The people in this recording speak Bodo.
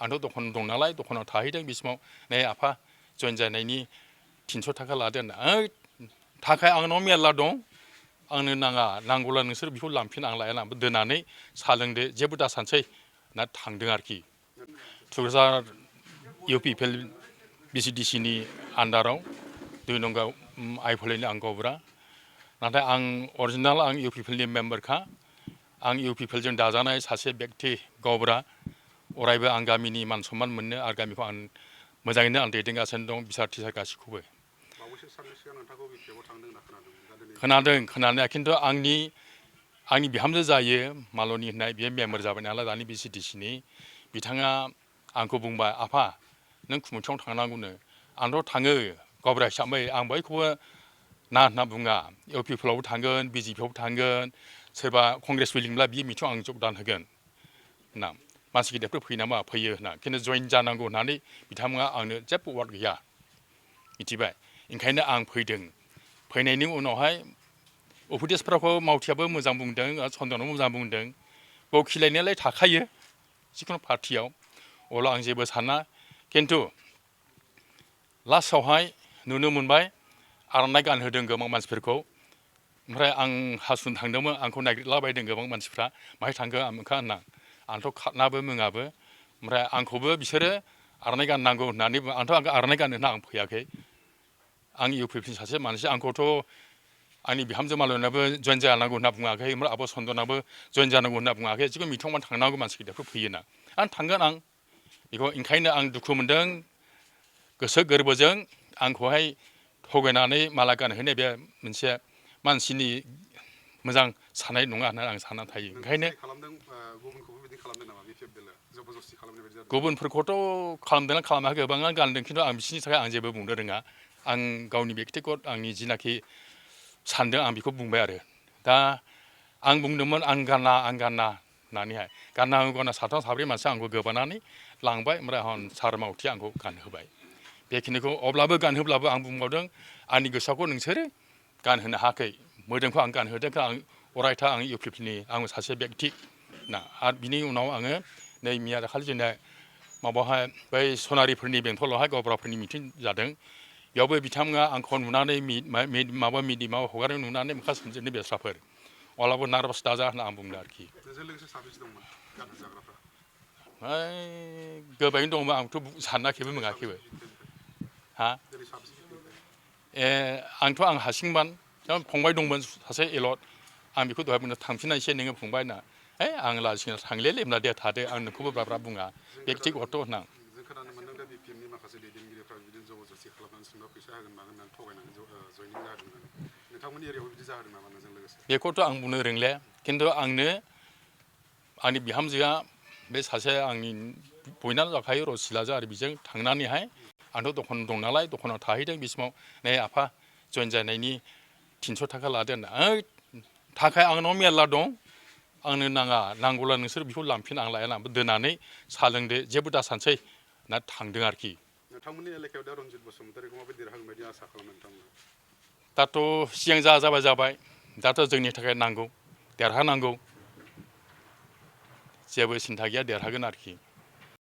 आंथ' दखान दं नालाय दखानाव थाहैदों बे समाव नै आफा जइन जानायनि 300 थाखा लादो होनना ओइ थाखाया आंनाव मेरला दं आंनो नाङा नांगौला नोंसोर बेखौ लांफिन आं लाया दोननानै साहा लोंदो जेबो दासानसै ना थांदों आरोखि थुक्राझार UPPL BCDCनि आन्डाराव 2 नंगाव आइफलेनि आं गब्रा नाथाय आं अरिजिनाल आं UPPLनि मेम्बारखा आं UPPLजों दाजानाय सासे व्यक्ति गब्रा अरायबो आं गामिनि मान सन्मान मोननो आरो गामिखौ आं मोजाङैनो आं दैदेनगासिनो दं बिसार टिचार गासिखौबो खोनादों खोनानाया खिन्थु आंनि बिहामजो जायो मालनि होननाय बे मेम्बार जाबाय नालाय दानि BCDCनि बिथाङा आंखौ बुंबाय आफा नों खुमिथियाव थांनांगौनो आंथ' थाङो गब्रा हिसाबै आं बयखौबो ना होनना बुङा UPPLआवबो थांगोन BJPआवबो थांगोन सोरबा कंग्रेस फैदोंब्ला बे मिथिङाव आं जगदान होगोन होनना मानसि गिदिरफोर फैयो नामा फैयो होनना खिन्थु जइन जानांगौ होननानै बिथांमोना आंनो जेबो वार्ड गैया मिथिबाय ओंखायनो आं फैदों फैनायनि उनावहाय उपदेशफोरखौ मावथियाबो मोजां बुंदों चन्दनाबो मोजां बुंदों बखिलायनायालाय थाखायो जिखुनु पार्टियाव अब्ला आं जेबो साना खिन्थु लास्टआवहाय नुनो मोनबाय आर'नाइ गानहोदों गोबां मानसिफोरखौ ओमफ्राय आं हासुनो थांदोंमोन आंखौ नागिरलाबायदों गोबां मानसिफ्रा माहाय थांखो आमोखा होनना आंथ' खारनाबो मुङाबो ओमफ्राय आंखौबो बिसोरो आर'नाइ गाननांगौ होननानै आंथ' आर'नाइ गाननो होनना आं फैयाखै आं UPPLनि सासे मानसि आंखौथ' आंनि बिहामजो मालायनाबो जइन जानांगौ होनना बुङाखै ओमफ्राय आब' चन्दनाबो जइन जानांगौ होनना बुङाखै जिखुनु मिथिङाव थांनांगौ मानसि गिदिरफोर फैयोना आं थांगोन आं बेखौ ओंखायनो आं दुखु मोनदों गोसो गोरबोजों आंखौहाय थगायनानै माला गानहोनाय बे मोनसे मानसिनि मोजां साननाय नङा होननानै आं सानना थायो ओंखायनो गुबुनफोरखौथ' खालामदोंना खालामाखै गोबाङानो गानदों खिन्थु आं बिसोरनि थाखाय आं जेबो बुंनो रोङा आं गावनि बेक्तिगत आंनि जिनाखि सानदों आं बेखौ बुंबाय आरो दा आं बुंदोंमोन आं गाना होननानैहाय गानना साथाम साब्रै मानसिया आंखौ गोबानानै लांबाय ओमफ्राय सार मावथिया आंखौ गानहोबाय बेखिनिखौ अब्लाबो गानहोब्लाबो आं बुंबावदों आंनि गोसोखौ नोंसोरो गानहोनो हायाखै मोदोमखौ आं गानहोदों आं अरायथा आं UPPLनि आं सासे व्यक्ति ना आरो बिनि उनाव आङो नै मैया दाखालि जोंना माबाहाय बै सनारिफोरनि बेंथलावहाय गब्राफोरनि मिटिं जादों बेयावबो बिथांमोना आंखौ नुनानै माबा मिडियामाव हगारनाय नुनानै माखासे सोमजिनो बेस्राफोर अब्लाबो नार्भास दाजा होनना आं बुंदों आरोखि गोबाङैनो दंमोन आंथ' सानाखैबो मोनाखैबो हा आंथ' आं हारसिंमोन फंबाय दंमोन सासे एलट आं बेखौ दहाय बुंनो थांफिनना एसे नोङो फंबाय होनना आं लाजिना थांलेलै होनना दे थादो आं नोंखौबो ब्रा बुङा बेक्तिगत होनना बेखौथ' आं बुंनो रोंले खिन्थु आंनो आंनि बिहामजोआ बे सासे आंनि बयनाबो जाखायो रसिलाजो आरो बिजों थांनानैहाय आंथ' दखान दं नालाय दखानाव थाहैदों बे समाव नै आफा जइन जानायनि 300 थाखा लादो होनना ओइ थाखाया आंनाव मेरला दं आंनो नाङा नांगौला नोंसोर बेखौ लांफिन आं लाया दोननानै साहा लोंदो जेबो दासानसै ना थांदों आरोखि दाथ' सिगां जाबाय दाथ' जोंनि थाखाय नांगौ देरहानांगौ जेबो सिन्था गैया देरहागोन आरोखि